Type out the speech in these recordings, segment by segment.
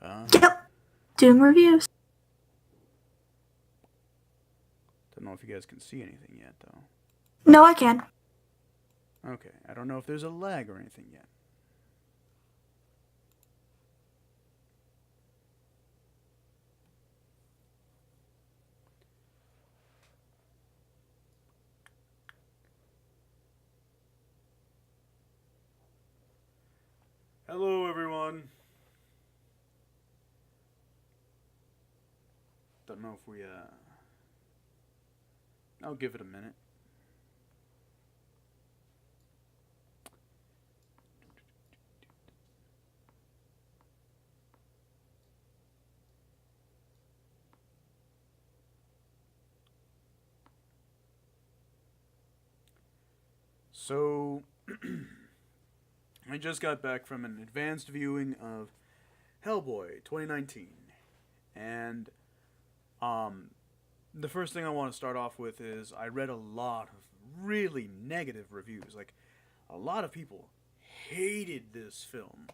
Yep. Doing reviews. Don't know if you guys can see anything yet, though. No, I can. Okay, I don't know if there's a lag or anything yet. Hello, everyone. Don't know if we, I'll give it a minute. So, I just got back from an advanced viewing of Hellboy 2019. And, um, the first thing I want to start off with is I read a lot of really negative reviews. Like, a lot of people hated this film.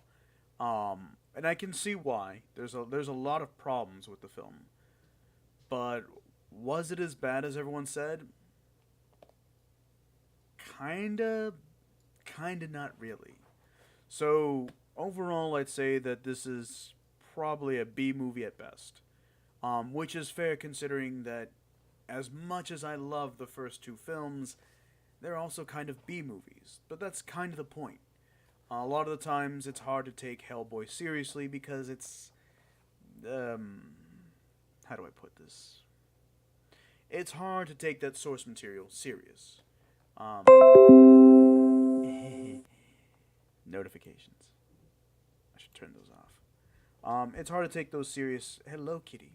And I can see why. There's a lot of problems with the film. But was it as bad as everyone said? Kinda, kinda not really. So overall, I'd say that this is probably a B movie at best, which is fair considering that as much as I love the first two films, they're also kind of B movies. But that's kind of the point. A lot of the times, it's hard to take Hellboy seriously because it's how do I put this? It's hard to take that source material serious. Um, notifications. I should turn those off. It's hard to take those serious. Hello, kitty.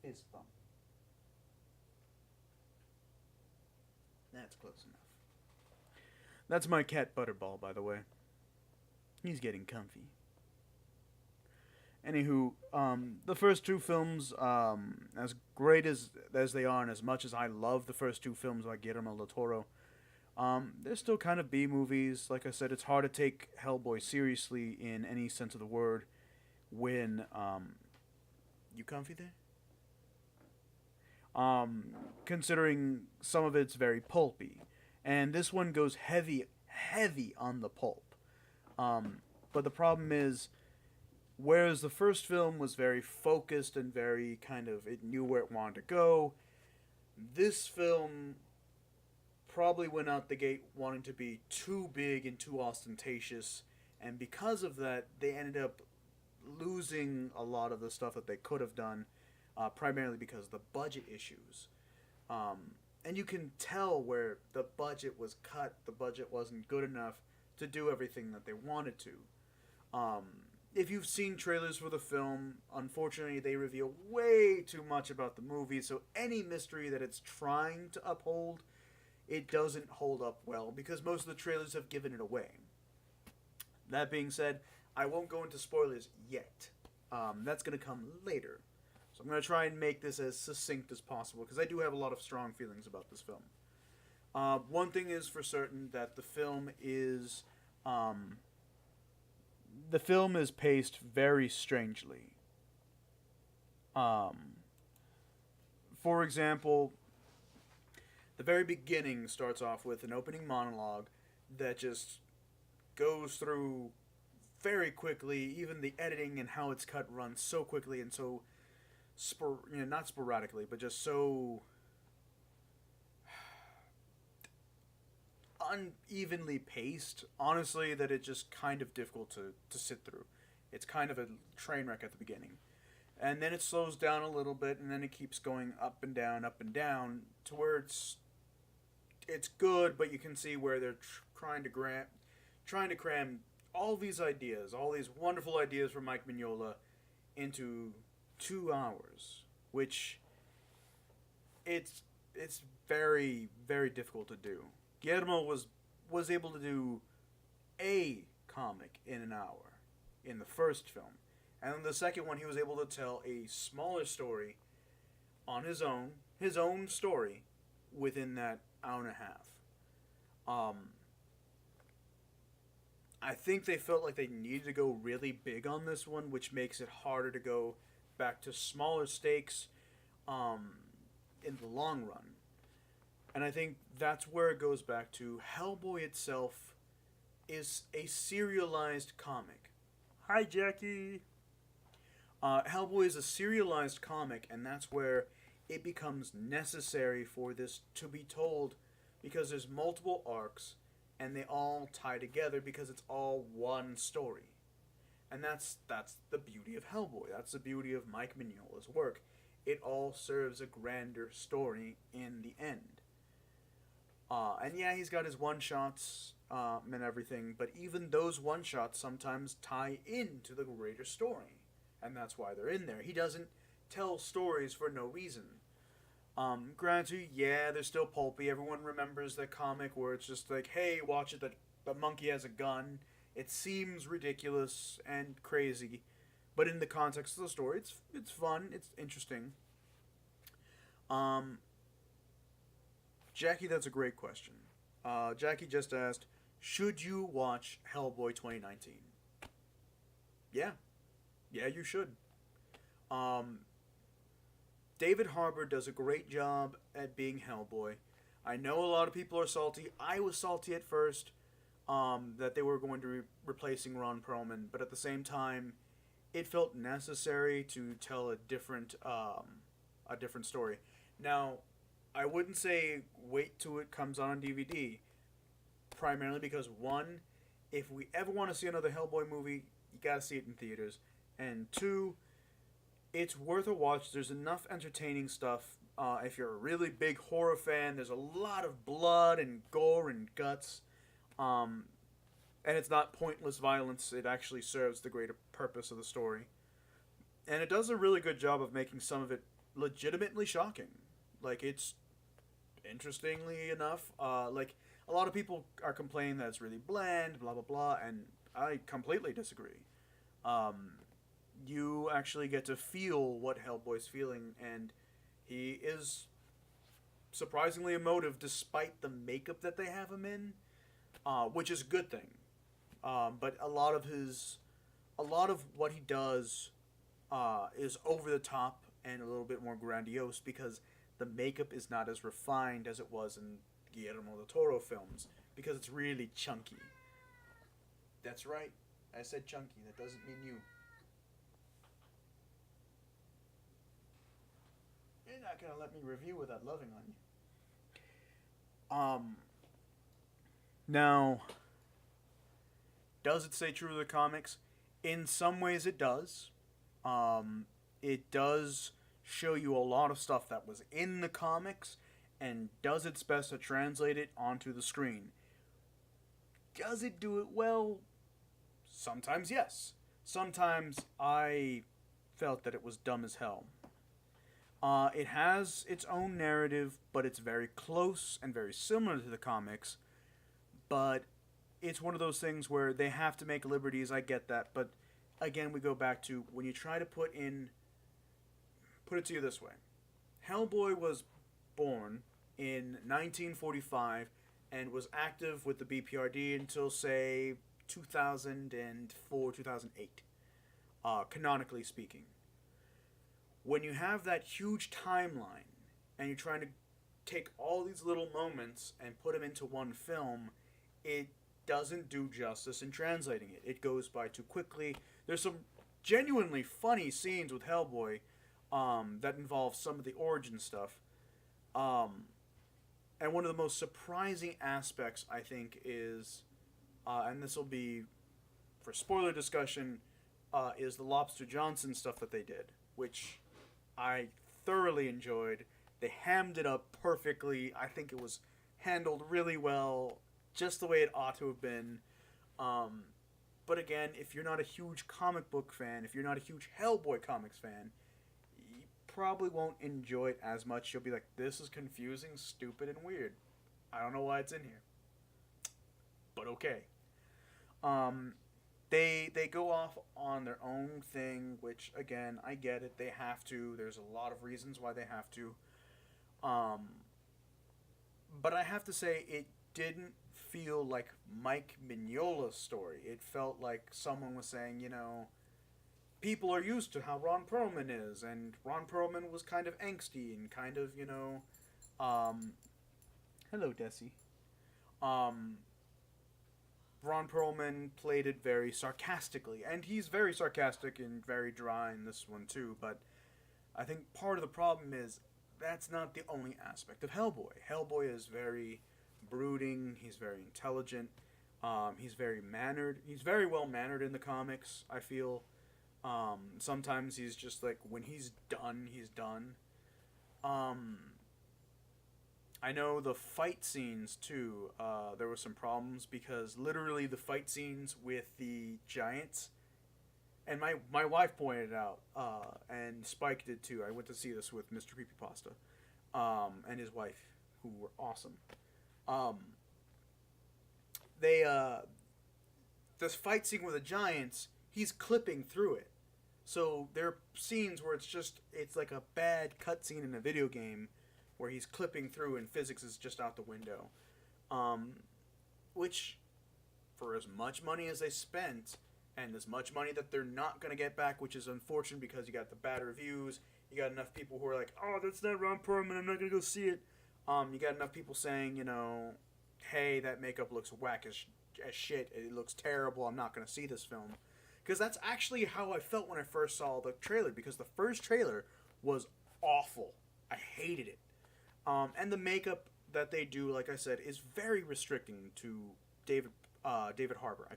Fist bump. That's close enough. That's my cat Butterball, by the way. He's getting comfy. Anywho, the first two films, as great as they are, and as much as I love the first two films by Guillermo del Toro, they're still kind of B movies. Like I said, it's hard to take Hellboy seriously in any sense of the word when you comfy there. Considering some of it's very pulpy, and this one goes heavy on the pulp. But the problem is, whereas the first film was very focused and very kind of it knew where it wanted to go, this film probably went out the gate wanting to be too big and too ostentatious, and because of that, they ended up losing a lot of the stuff that they could have done, primarily because of the budget issues. And you can tell where the budget was cut, the budget wasn't good enough to do everything that they wanted to. Um, if you've seen trailers for the film, unfortunately, they reveal way too much about the movie, so any mystery that it's trying to uphold, it doesn't hold up well because most of the trailers have given it away. That being said, I won't go into spoilers yet. That's going to come later. So I'm going to try and make this as succinct as possible because I do have a lot of strong feelings about this film. One thing is for certain that the film is paced very strangely. Um, for example, the very beginning starts off with an opening monologue that just goes through very quickly. Even the editing and how it's cut runs so quickly and so not sporadically, but just so unevenly paced, honestly, that it's just kind of difficult to sit through. It's kind of a train wreck at the beginning. And then it slows down a little bit, and then it keeps going up and down, to where it's good, but you can see where they're trying to cram all these ideas, all these wonderful ideas from Mike Mignola, into 2 hours, which it's very difficult to do. Guillermo was able to do a comic in an hour in the first film, and in the second one he was able to tell a smaller story on his own story within that hour and a half. Um, I think they felt like they needed to go really big on this one, which makes it harder to go back to smaller stakes um, in the long run. And I think that's where it goes back to Hellboy itself is a serialized comic. Hi, Jackie. Hellboy is a serialized comic, and that's where it becomes necessary for this to be told because there's multiple arcs and they all tie together because it's all one story. And that's the beauty of Hellboy. That's the beauty of Mike Mignola's work. It all serves a grander story in the end. And yeah, he's got his one shots and everything, but even those one shots sometimes tie into the greater story, and that's why they're in there. He doesn't tell stories for no reason. Granted, yeah, they're still pulpy. Everyone remembers that comic where it's just like, hey, watch it, the monkey has a gun. It seems ridiculous and crazy, but in the context of the story, it's fun, it's interesting. Um, Jackie, that's a great question. Jackie just asked, should you watch Hellboy 2019? Yeah. Yeah, you should. Um, David Harbour does a great job at being Hellboy. I know a lot of people are salty. I was salty at first that they were going to be replacing Ron Perlman, but at the same time, it felt necessary to tell a different story. Now, I wouldn't say wait till it comes out on DVD, primarily because one, if we ever want to see another Hellboy movie, you gotta see it in theaters, and two, it's worth a watch. There's enough entertaining stuff. If you're a really big horror fan, there's a lot of blood and gore and guts, um, and it's not pointless violence. It actually serves the greater purpose of the story, and it does a really good job of making some of it legitimately shocking. Like it's interestingly enough, like a lot of people are complaining that it's really bland, blah blah blah, and I completely disagree. Um, you actually get to feel what Hellboy's feeling, and he is surprisingly emotive despite the makeup that they have him in, which is a good thing. But a lot of what he does, is over the top and a little bit more grandiose because the makeup is not as refined as it was in Guillermo del Toro films because it's really chunky. That's right. I said chunky. That doesn't mean you. You're not gonna let me review without loving on you. Now, does it stay true to the comics? In some ways, it does. It does show you a lot of stuff that was in the comics and does its best to translate it onto the screen. Does it do it well? Sometimes yes. Sometimes I felt that it was dumb as hell. It has its own narrative, but it's very close and very similar to the comics. But it's one of those things where they have to make liberties. I get that, but again, we go back to when you try to put it to you this way: Hellboy was born in 1945 and was active with the BPRD until say 2004, 2008, canonically speaking. When you have that huge timeline and you're trying to take all these little moments and put them into one film, it doesn't do justice in translating it. It goes by too quickly. There's some genuinely funny scenes with Hellboy that involve some of the origin stuff. And one of the most surprising aspects, I think, is, and this will be for spoiler discussion, is the Lobster Johnson stuff that they did, which I thoroughly enjoyed. They hammed it up perfectly. I think it was handled really well, just the way it ought to have been. But again, if you're not a huge comic book fan, if you're not a huge Hellboy comics fan, you probably won't enjoy it as much. You'll be like, this is confusing, stupid, and weird. I don't know why it's in here. But okay. They go off on their own thing, which again, I get it. They have to. There's a lot of reasons why they have to. But I have to say, it didn't feel like Mike Mignola's story. It felt like someone was saying, you know, people are used to how Ron Perlman is, and Ron Perlman was kind of angsty and kind of, you know, um, hello, Desi. Um, Ron Perlman played it very sarcastically, and he's very sarcastic and very dry in this one too. But I think part of the problem is that's not the only aspect of Hellboy. Hellboy is very brooding. He's very intelligent. He's very mannered. He's very well mannered in the comics. I feel. Sometimes he's just like when he's done, he's done. Um, I know the fight scenes too. There were some problems because literally the fight scenes with the giants, and my wife pointed it out, and Spike did too. I went to see this with Mr. Creepypasta, and his wife, who were awesome. Um, they this fight scene with the giants, he's clipping through it. So there are scenes where it's like a bad cutscene in a video game where he's clipping through and physics is just out the window. Um, which, for as much money as they spent, and as much money that they're not going to get back, which is unfortunate because you got the bad reviews, you got enough people who are like, oh, that's not Ron Perlman, I'm not going to go see it. You got enough people saying, you know, hey, that makeup looks whack as shit, it looks terrible, I'm not going to see this film. Because that's actually how I felt when I first saw the trailer, because the first trailer was awful. I hated it. And the makeup that they do, like I said, is very restricting to David Harbour.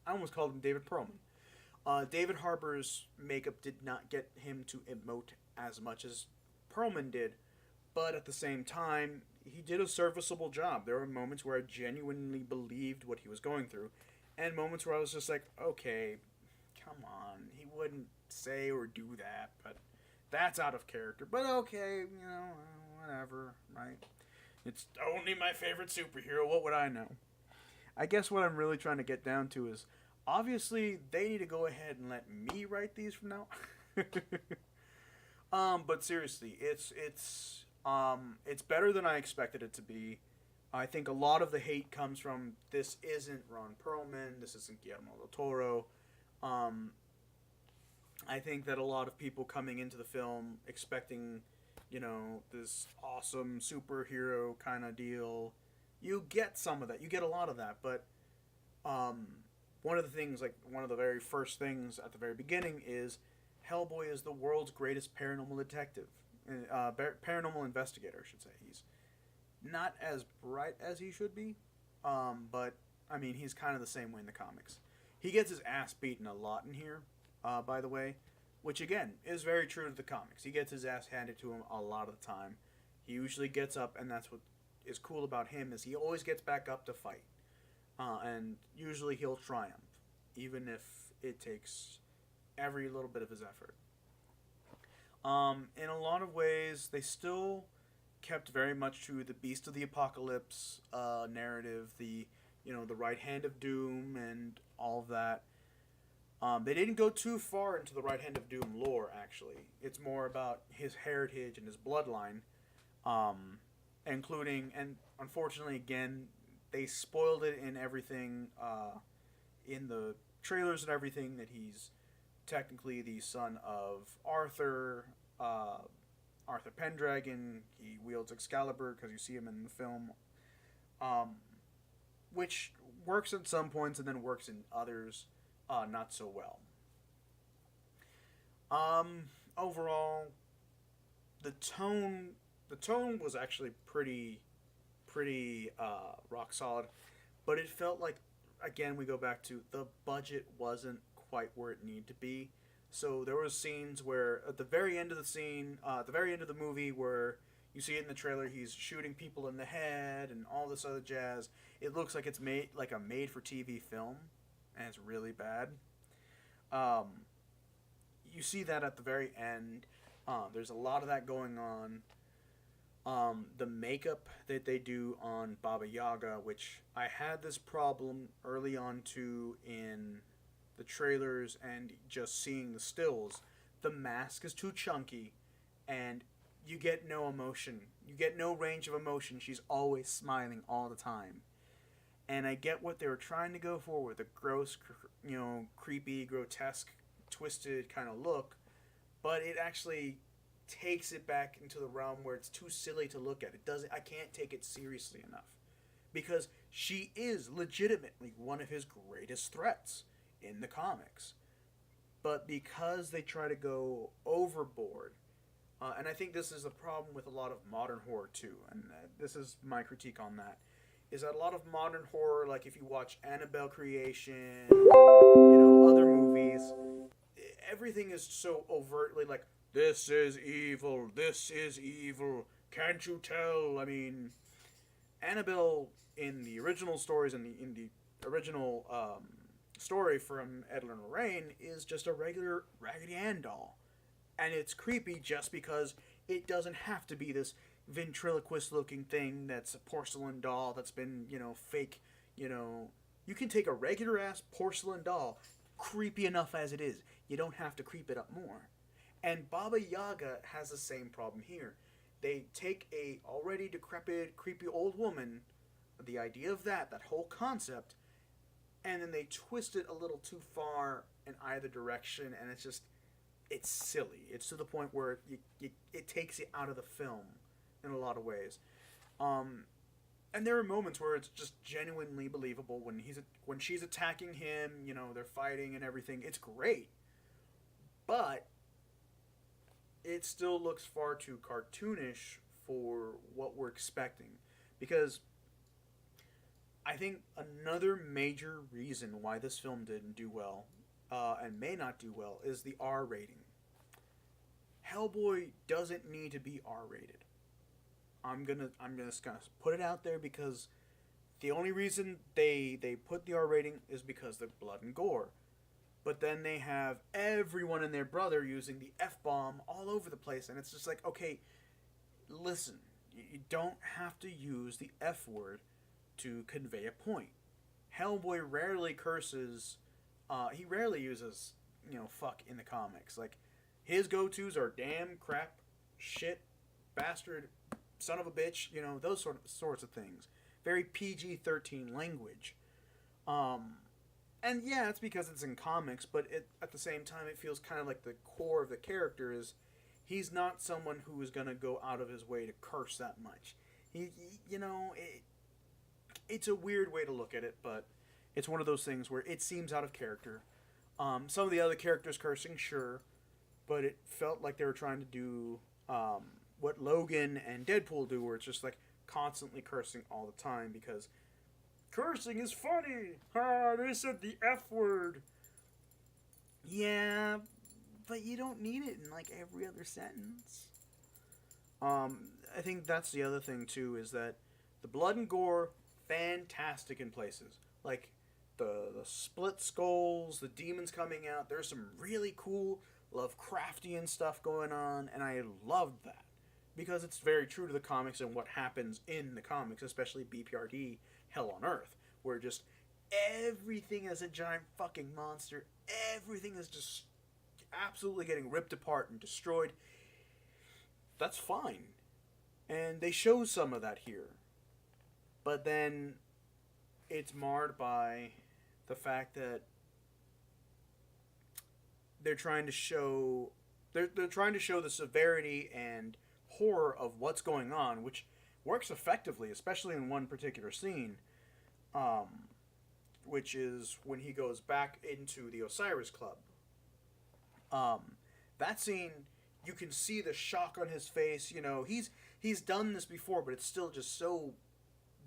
I almost called him David Perlman. David Harbour's makeup did not get him to emote as much as Perlman did, but at the same time, he did a serviceable job. There were moments where I genuinely believed what he was going through, and moments where I was just like, okay, come on, he wouldn't say or do that, but that's out of character. But okay, you know, whatever, right? It's only my favorite superhero, what would I know? I guess what I'm really trying to get down to is, obviously, they need to go ahead and let me write these from now. But seriously, it's better than I expected it to be. I think a lot of the hate comes from this isn't Ron Perlman, this isn't Guillermo del Toro. I think that a lot of people coming into the film expecting, you know, this awesome superhero kind of deal, you get some of that. You get a lot of that, but one of the things, like one of the very first things at the very beginning is Hellboy is the world's greatest paranormal detective, paranormal investigator, I should say. He's not as bright as he should be, but I mean, he's kind of the same way in the comics. He gets his ass beaten a lot in here, by the way, which again is very true to the comics. He gets his ass handed to him a lot of the time. He usually gets up, and that's what is cool about him is he always gets back up to fight, and usually he'll triumph, even if it takes every little bit of his effort. In a lot of ways, they still kept very much to the Beast of the Apocalypse narrative, the the right hand of doom and all of that. They didn't go too far into the right hand of doom lore. Actually, it's more about his heritage and his bloodline, including, and unfortunately, again, they spoiled it in everything, in the trailers and everything, that he's technically the son of Arthur, Arthur Pendragon. He wields Excalibur because you see him in the film, which works at some points and then works in others not so well. Overall, the tone was actually pretty rock solid, but it felt like, again, we go back to the budget wasn't quite where it needed to be. So there was scenes where at the very end of the scene, at the very end of the movie, where you see it in the trailer, he's shooting people in the head and all this other jazz. It looks like it's made like a made-for-TV film, and it's really bad. You see that at the very end. There's a lot of that going on. The makeup that they do on Baba Yaga, which I had this problem early on too in the trailers and just seeing the stills. The mask is too chunky, and you get no emotion. You get no range of emotion. She's always smiling all the time. And I get what they were trying to go for with a gross, creepy, grotesque, twisted kind of look, but it actually takes it back into the realm where it's too silly to look at. It doesn't. I can't take it seriously enough because she is legitimately one of his greatest threats in the comics. But because they try to go overboard, and I think this is a problem with a lot of modern horror too, and this is my critique on that, is that a lot of modern horror, like if you watch Annabelle Creation, other movies, everything is so overtly like, this is evil, can't you tell? I mean, Annabelle in the original stories, in the original story from Edwin and Lorraine, is just a regular Raggedy Ann doll. And it's creepy just because it doesn't have to be this ventriloquist looking thing that's a porcelain doll that's been, fake, You can take a regular ass porcelain doll, creepy enough as it is. You don't have to creep it up more. And Baba Yaga has the same problem here. They take a already decrepit, creepy old woman, the idea of that whole concept, and then they twist it a little too far in either direction, and it's silly. It's to the point where it takes it out of the film in a lot of ways. And there are moments where it's just genuinely believable when she's attacking him. They're fighting and everything. It's great, but it still looks far too cartoonish for what we're expecting. Because I think another major reason why this film didn't do well, and may not do well, is the R rating. Hellboy doesn't need to be R rated. I'm just gonna put it out there because the only reason they put the R rating is because of blood and gore. But then they have everyone and their brother using the F-bomb all over the place, and it's just like, okay, listen, you don't have to use the F word to convey a point. Hellboy rarely curses. He rarely uses, fuck in the comics. Like, his go-tos are damn, crap, shit, bastard, son of a bitch, those sorts of things. Very PG-13 language. And yeah, it's because it's in comics, but at the same time, it feels kind of like the core of the character is he's not someone who is going to go out of his way to curse that much. It's a weird way to look at it, but it's one of those things where it seems out of character. Some of the other characters cursing, sure, but it felt like they were trying to do what Logan and Deadpool do, where it's just like constantly cursing all the time because cursing is funny. They said the F word. Yeah, but you don't need it in like every other sentence. I think that's the other thing too, is that the blood and gore, fantastic in places. Like the split skulls, the demons coming out. There's some really cool Lovecraftian stuff going on, and I loved that because it's very true to the comics and what happens in the comics, especially BPRD Hell on Earth, where just everything is a giant fucking monster. Everything is just absolutely getting ripped apart and destroyed. That's fine. And they show some of that here. But then it's marred by the fact that they're trying to show the severity and horror of what's going on, which works effectively, especially in one particular scene, which is when he goes back into the Osiris Club. That scene, you can see the shock on his face. He's done this before, but it's still just so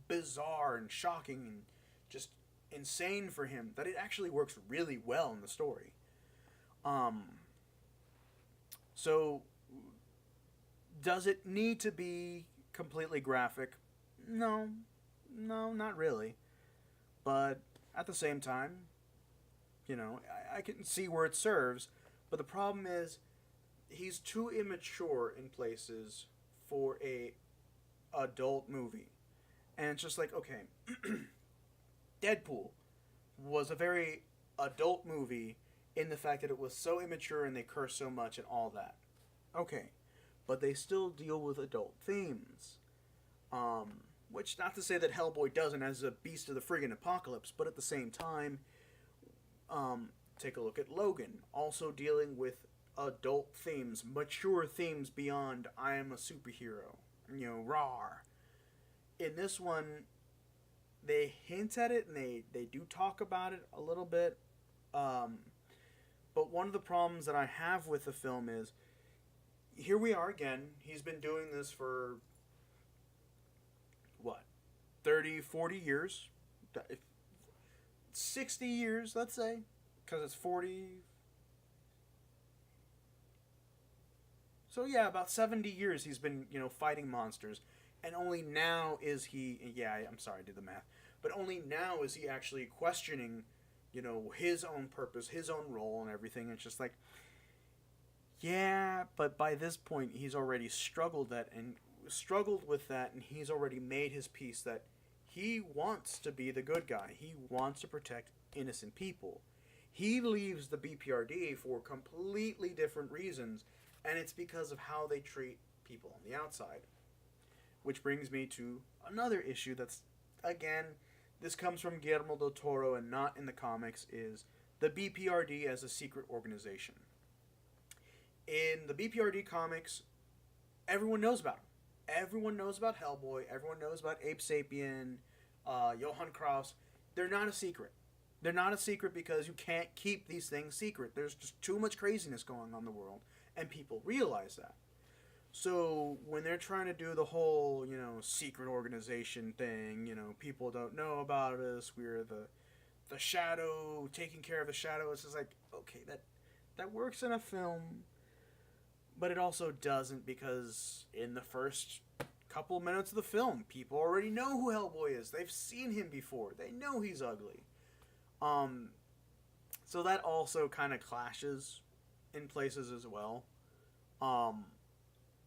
bizarre and shocking and just insane for him that it actually works really well in the story. So does it need to be completely graphic? No, not really. But at the same time, I can see where it serves. But the problem is, he's too immature in places for a adult movie. And it's just like, okay, Deadpool was a very adult movie in the fact that it was so immature and they curse so much and all that. Okay, but they still deal with adult themes. Which, not to say that Hellboy doesn't as a beast of the friggin' apocalypse, but at the same time, take a look at Logan, also dealing with adult themes, mature themes beyond I am a superhero, rawr. In this one, they hint at it and they do talk about it a little bit. But one of the problems that I have with the film is here we are again. He's been doing this for what, 30, 40 years? 60 years, let's say, because it's 40. So yeah, about 70 years he's been, fighting monsters. And only now is he, yeah, I'm sorry, I did the math, but only now is he actually questioning, his own purpose, his own role and everything. It's just like, yeah, but by this point he's already struggled with that, and he's already made his peace that he wants to be the good guy. He wants to protect innocent people. He leaves the BPRD for completely different reasons, and it's because of how they treat people on the outside. Which brings me to another issue that's, again, this comes from Guillermo del Toro and not in the comics, is the BPRD as a secret organization. In the BPRD comics, everyone knows about him. Everyone knows about Hellboy. Everyone knows about Ape Sapien, Johann Kraus. They're not a secret. They're not a secret because you can't keep these things secret. There's just too much craziness going on in the world, and people realize that. So when they're trying to do the whole, secret organization thing, people don't know about us. We're the shadow, taking care of the shadow. It's just like, okay, that works in a film, but it also doesn't, because in the first couple of minutes of the film, people already know who Hellboy is. They've seen him before. They know he's ugly. So that also kind of clashes in places as well.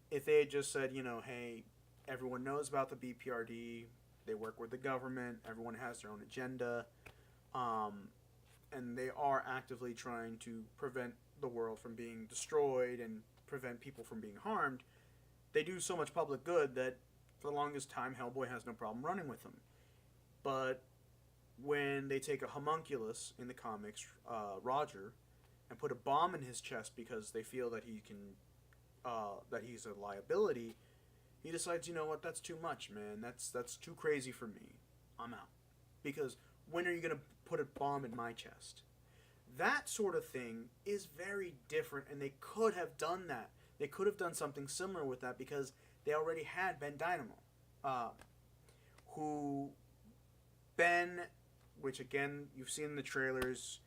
If they had just said, hey, everyone knows about the BPRD, they work with the government, everyone has their own agenda, and they are actively trying to prevent the world from being destroyed and prevent people from being harmed, they do so much public good that for the longest time Hellboy has no problem running with them. But when they take a homunculus in the comics, Roger, and put a bomb in his chest because they feel that he can, that he's a liability, he decides, you know what, that's too much, man. That's too crazy for me. I'm out. Because when are you going to put a bomb in my chest? That sort of thing is very different, and they could have done that. They could have done something similar with that, because they already had Ben Dynamo, who Ben, which again you've seen in the trailers,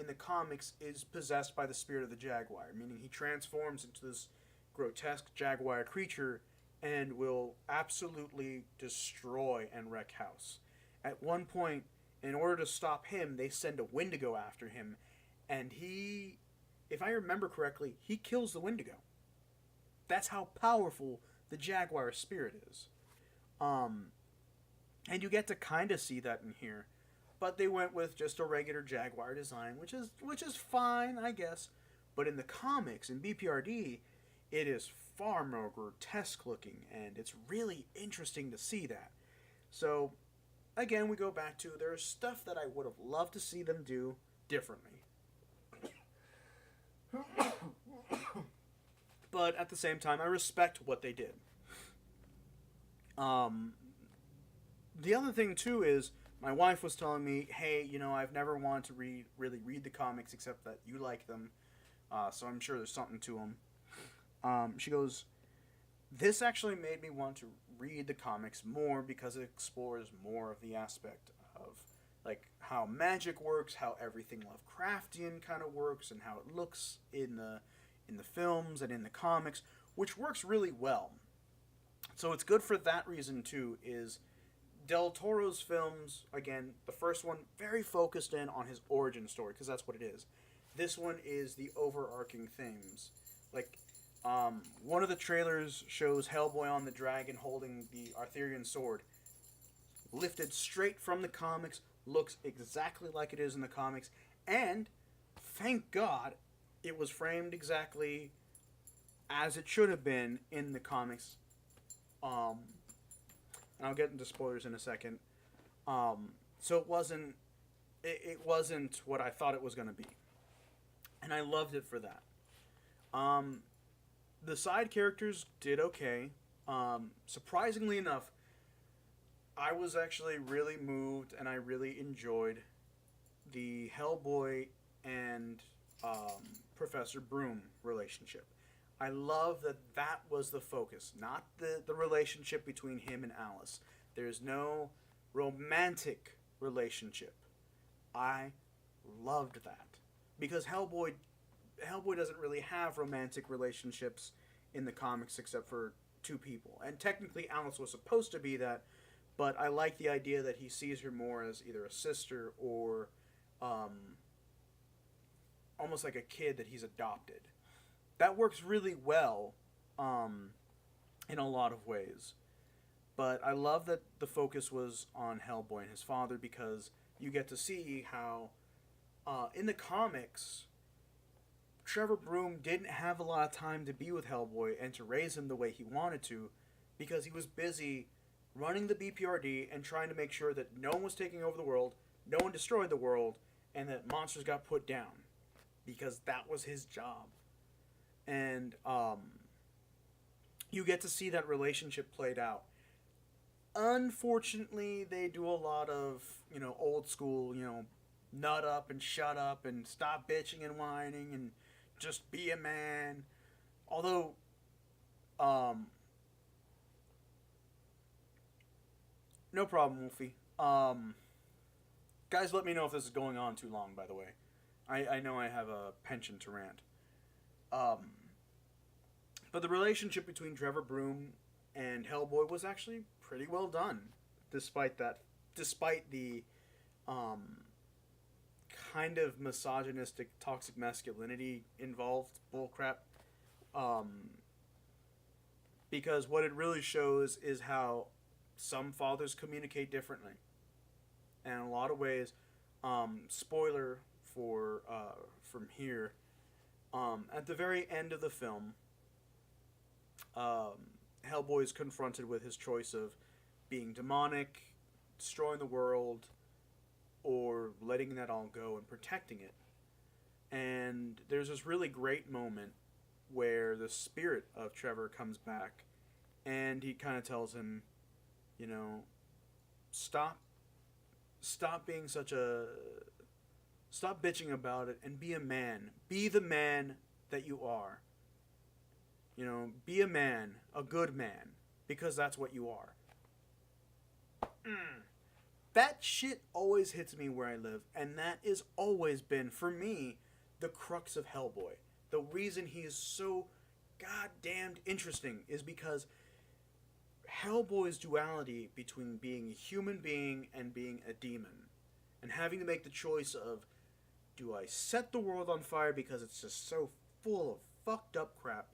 in the comics, is possessed by the spirit of the Jaguar, meaning he transforms into this grotesque Jaguar creature and will absolutely destroy and wreck house. At one point, in order to stop him, they send a Wendigo after him, and he, if I remember correctly, he kills the Wendigo. That's how powerful the Jaguar spirit is. And you get to kind of see that in here. But they went with just a regular Jaguar design, which is fine, I guess. But in the comics, in BPRD, it is far more grotesque looking, and it's really interesting to see that. So, again, we go back to, there's stuff that I would have loved to see them do differently. But at the same time, I respect what they did. The other thing, too, is my wife was telling me, hey, I've never wanted to really read the comics except that you like them, so I'm sure there's something to them. She goes, this actually made me want to read the comics more because it explores more of the aspect of, like, how magic works, how everything Lovecraftian kind of works, and how it looks in the films and in the comics, which works really well. So it's good for that reason, too, is Del Toro's films, again, the first one, very focused in on his origin story, because that's what it is. This one is the overarching themes. Like, one of the trailers shows Hellboy on the dragon holding the Arthurian sword. Lifted straight from the comics, looks exactly like it is in the comics, and, thank God, it was framed exactly as it should have been in the comics. and I'll get into spoilers in a second. So it wasn't what I thought it was going to be, and I loved it for that. Um, the side characters did okay. Surprisingly enough, I was actually really moved and I really enjoyed the Hellboy and Professor Broom relationship. I love that that was the focus, not the relationship between him and Alice. There's no romantic relationship. I loved that because Hellboy doesn't really have romantic relationships in the comics except for two people. And technically Alice was supposed to be that, but I like the idea that he sees her more as either a sister or um, almost like a kid that he's adopted. That works really well um, in a lot of ways. But I love that the focus was on Hellboy and his father because you get to see how in the comics Trevor Broom didn't have a lot of time to be with Hellboy and to raise him the way he wanted to because he was busy running the BPRD and trying to make sure that no one was taking over the world, no one destroyed the world, and that monsters got put down because that was his job. And you get to see that relationship played out. Unfortunately, they do a lot of, old school, nut up and shut up and stop bitching and whining and just be a man. Although, no problem, Wolfie. Guys, let me know if this is going on too long, by the way. I know I have a penchant to rant. Um, but the relationship between Trevor Broom and Hellboy was actually pretty well done, despite the um, kind of misogynistic, toxic masculinity involved bullcrap. Um, because what it really shows is how some fathers communicate differently, and in a lot of ways, spoiler for from here. At the very end of the film, Hellboy is confronted with his choice of being demonic, destroying the world, or letting that all go and protecting it. And there's this really great moment where the spirit of Trevor comes back and he kind of tells him, stop being such a stop bitching about it and be a man. Be the man that you are. Be a man, a good man, because that's what you are. That shit always hits me where I live, and that has always been, for me, the crux of Hellboy. The reason he is so goddamned interesting is because Hellboy's duality between being a human being and being a demon, and having to make the choice of, do I set the world on fire because it's just so full of fucked up crap,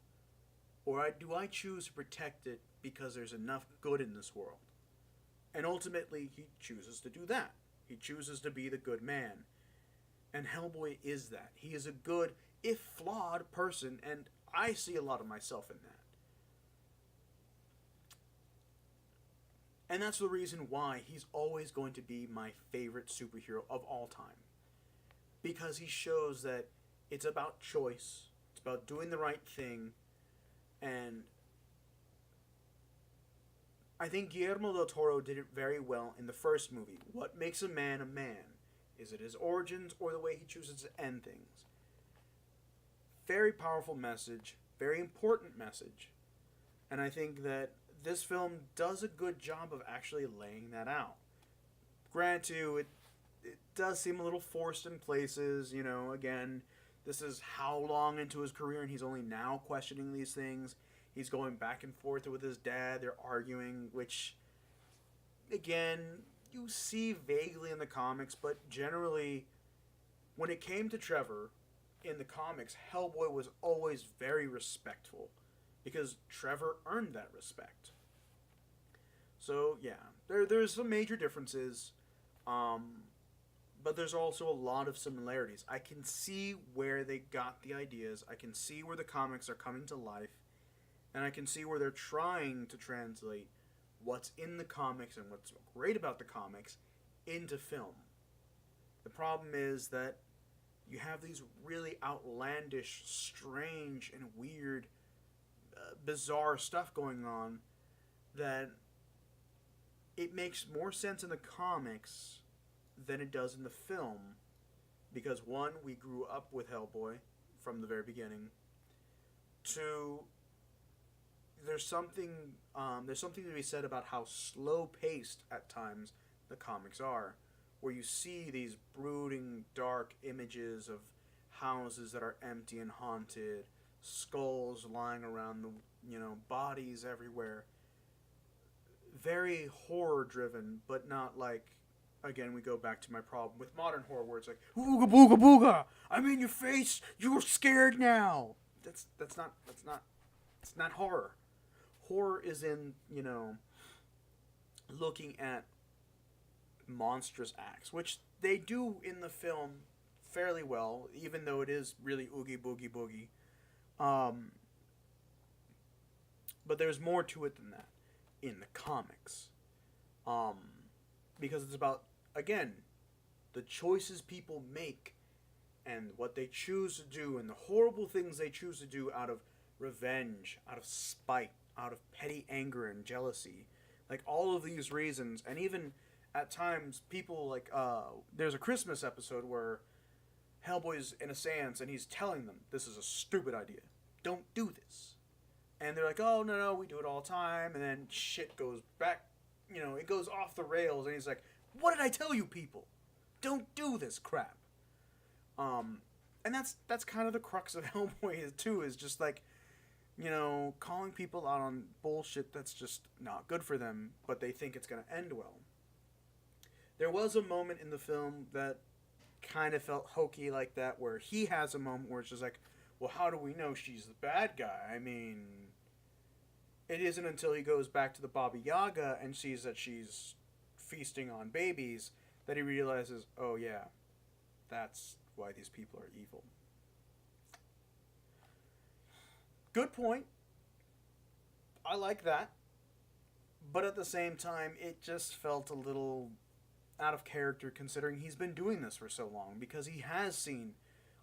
or do I choose to protect it because there's enough good in this world? And ultimately, he chooses to do that. He chooses to be the good man. And Hellboy is that. He is a good, if flawed, person, and I see a lot of myself in that. And that's the reason why he's always going to be my favorite superhero of all time. Because he shows that it's about choice, it's about doing the right thing, and I think Guillermo del Toro did it very well in the first movie. What makes a man a man? Is it his origins or the way he chooses to end things? Very powerful message, very important message. And I think that this film does a good job of actually laying that out. Granted, it does seem a little forced in places, again, this is how long into his career and he's only now questioning these things. He's going back and forth with his dad. They're arguing, which, again, you see vaguely in the comics, but generally, when it came to Trevor, in the comics, Hellboy was always very respectful, because Trevor earned that respect. So, yeah, there's some major differences, but there's also a lot of similarities. I can see where they got the ideas. I can see where the comics are coming to life. And I can see where they're trying to translate what's in the comics and what's great about the comics into film. The problem is that you have these really outlandish, strange, and weird, bizarre stuff going on that it makes more sense in the comics than it does in the film. Because one, we grew up with Hellboy from the very beginning. Two, there's something to be said about how slow paced at times the comics are, where you see these brooding, dark images of houses that are empty and haunted, skulls lying around the bodies everywhere. Very horror driven, but not like, again, we go back to my problem with modern horror where it's like, ooga booga booga, I'm in your face, you're scared now. That's not horror. Horror is in, looking at monstrous acts, which they do in the film fairly well, even though it is really oogie boogie boogie. But there's more to it than that in the comics. Because it's about, again, the choices people make and what they choose to do and the horrible things they choose to do out of revenge, out of spite, out of petty anger and jealousy. Like, all of these reasons, and even at times, people, like, there's a Christmas episode where Hellboy's in a seance and he's telling them, this is a stupid idea. Don't do this. And they're like, oh, no, we do it all the time. And then shit goes back, it goes off the rails. And he's like, what did I tell you people? Don't do this crap. And that's kind of the crux of Hellboy too, is just like, calling people out on bullshit that's just not good for them, but they think it's going to end well. There was a moment in the film that kind of felt hokey like that, where he has a moment where it's just like, well, how do we know she's the bad guy? I mean, it isn't until he goes back to the Baba Yaga and sees that she's feasting on babies that he realizes, oh yeah, that's why these people are evil. Good point. I like that. But at the same time, it just felt a little out of character considering he's been doing this for so long, because he has seen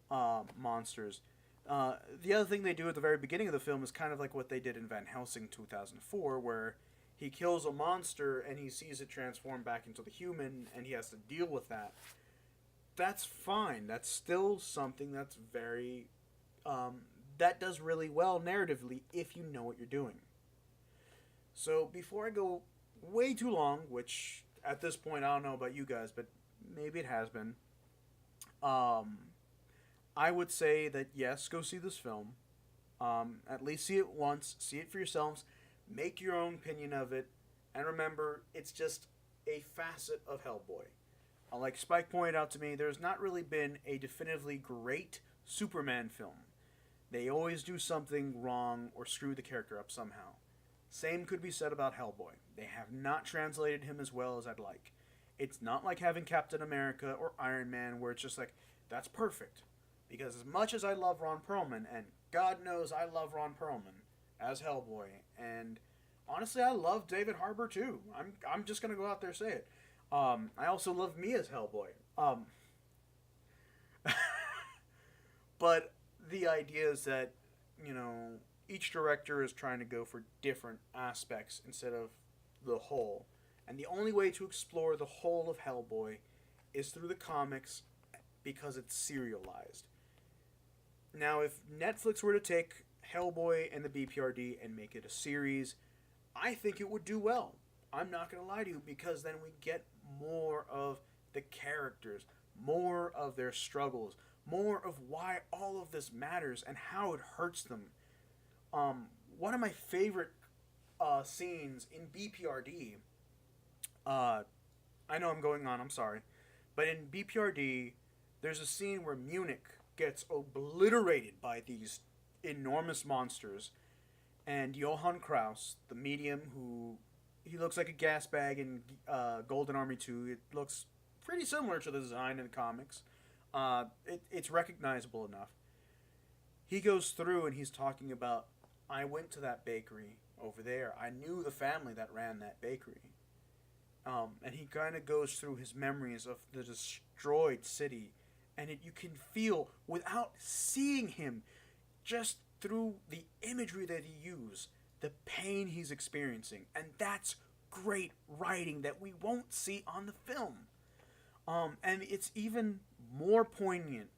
monsters. The other thing they do at the very beginning of the film is kind of like what they did in Van Helsing 2004, where he kills a monster and he sees it transform back into the human and he has to deal with that. That's fine. That's still something that's very... that does really well narratively if you know what you're doing. So before I go way too long, which at this point I don't know about you guys, but maybe it has been, I would say that yes, go see this film. At least see it once, see it for yourselves, make your own opinion of it, and remember, it's just a facet of Hellboy. Like Spike pointed out to me, there's not really been a definitively great Superman film. They always do something wrong or screw the character up somehow. Same could be said about Hellboy. They have not translated him as well as I'd like. It's not like having Captain America or Iron Man where it's just like, that's perfect. Because as much as I love Ron Perlman, and God knows I love Ron Perlman as Hellboy, and honestly I love David Harbour too. I'm just going to go out there and say it. I also love me as Hellboy. But the idea is that, each director is trying to go for different aspects instead of the whole. And the only way to explore the whole of Hellboy is through the comics, because it's serialized. Now, if Netflix were to take Hellboy and the BPRD and make it a series, I think it would do well. I'm not going to lie to you, because then we get more of the characters, more of their struggles, more of why all of this matters and how it hurts them. One of my favorite scenes in BPRD, I know I'm going on, I'm sorry, but in BPRD, there's a scene where Munich gets obliterated by these enormous monsters, and Johann Kraus, the medium, who he looks like a gas bag in Golden Army 2. It looks pretty similar to the design in the comics. It's recognizable enough. He goes through and he's talking about, I went to that bakery, over there. I knew the family that ran that bakery. And he kind of goes through his memories of the destroyed city, and you can feel without seeing him, just through the imagery that he used, the pain he's experiencing, and that's great writing that we won't see on the film. And it's even more poignant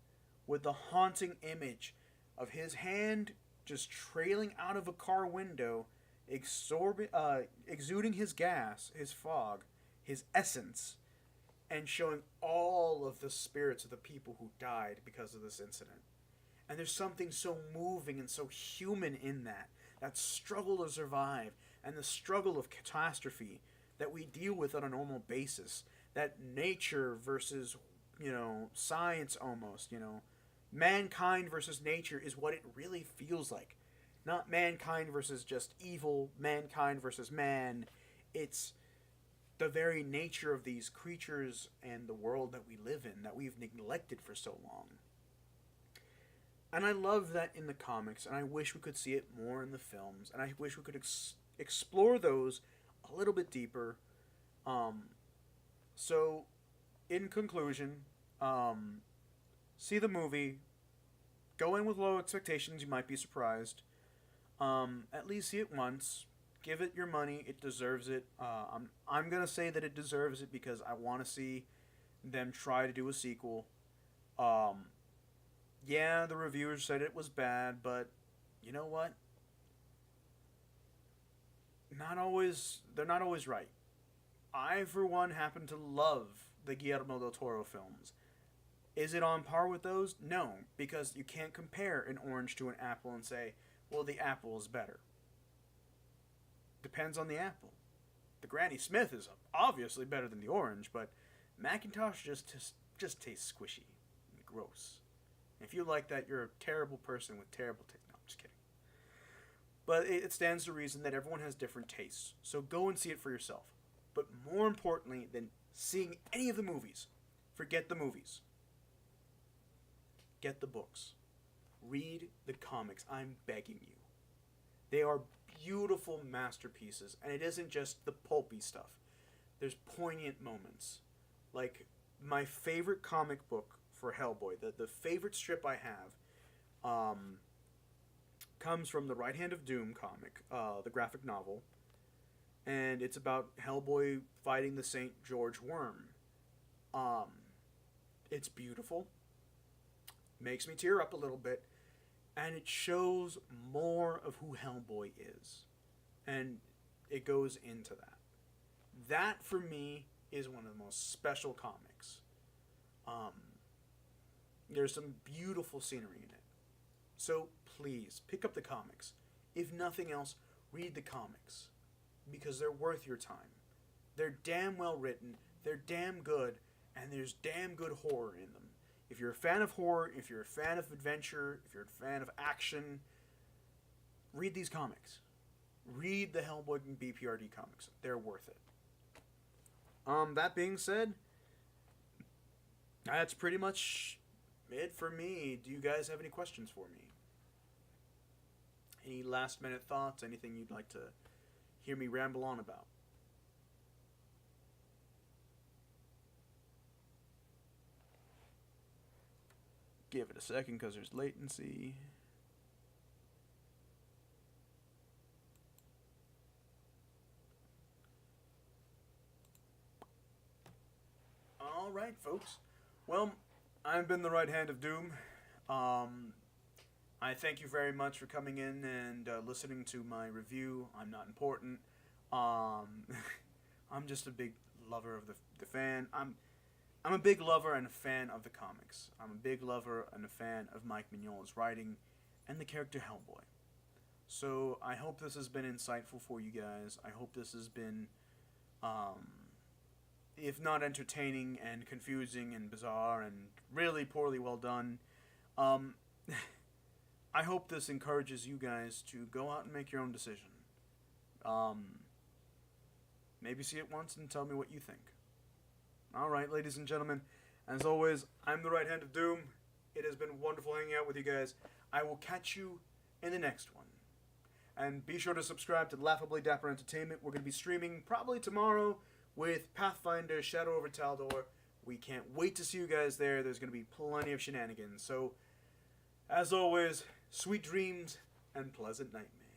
with the haunting image of his hand just trailing out of a car window, exuding his gas, his fog, his essence, and showing all of the spirits of the people who died because of this incident. And there's something so moving and so human in that struggle to survive, and the struggle of catastrophe that we deal with on a normal basis. That nature versus, science almost, mankind versus nature is what it really feels like. Not mankind versus just evil, mankind versus man. It's the very nature of these creatures and the world that we live in that we've neglected for so long. And I love that in the comics, and I wish we could see it more in the films, and I wish we could explore those a little bit deeper. So, in conclusion, see the movie. Go in with low expectations. You might be surprised. At least see it once. Give it your money. It deserves it. I'm gonna say that it deserves it because I want to see them try to do a sequel. Yeah, the reviewers said it was bad, but you know what? They're not always right. I, for one, happen to love the Guillermo del Toro films. Is it on par with those? No, because you can't compare an orange to an apple and say, well, the apple is better. Depends on the apple. The Granny Smith is obviously better than the orange, but Macintosh just tastes squishy and gross. If you like that, you're a terrible person with terrible taste. No, I'm just kidding. But it stands to reason that everyone has different tastes. So go and see it for yourself. But more importantly than seeing any of the movies, forget the movies. Get the books. Read the comics. I'm begging you. They are beautiful masterpieces, and it isn't just the pulpy stuff. There's poignant moments. Like my favorite comic book for Hellboy, the favorite strip I have, comes from the Right Hand of Doom comic, the graphic novel, and it's about Hellboy fighting the Saint George Worm. It's beautiful, makes me tear up a little bit, and it shows more of who Hellboy is, and it goes into that. That for me is one of the most special comics. There's some beautiful scenery in it. So please, pick up the comics. If nothing else, read the comics. Because they're worth your time. They're damn well written, they're damn good, and there's damn good horror in them. If you're a fan of horror, if you're a fan of adventure, if you're a fan of action, read these comics. Read the Hellboy and BPRD comics. They're worth it. That being said, that's pretty much it for me. Do you guys have any questions for me? Any last minute thoughts? Anything you'd like to hear me ramble on about? Give it a second because there's latency. Alright, folks. Well, I've been the Right Hand of Doom. I thank you very much for coming in and listening to my review. I'm not important. I'm just a big lover of the fan. I'm a big lover and a fan of the comics. I'm a big lover and a fan of Mike Mignola's writing and the character Hellboy. So I hope this has been insightful for you guys. I hope this has been, if not entertaining and confusing and bizarre and really poorly well done, I hope this encourages you guys to go out and make your own decision. Maybe see it once and tell me what you think. Alright, ladies and gentlemen, as always, I'm the Right Hand of Doom. It has been wonderful hanging out with you guys. I will catch you in the next one. And be sure to subscribe to Laughably Dapper Entertainment. We're going to be streaming probably tomorrow with Pathfinder Shadow over Taldor. We can't wait to see you guys there. There's going to be plenty of shenanigans. So, as always, sweet dreams and pleasant nightmares.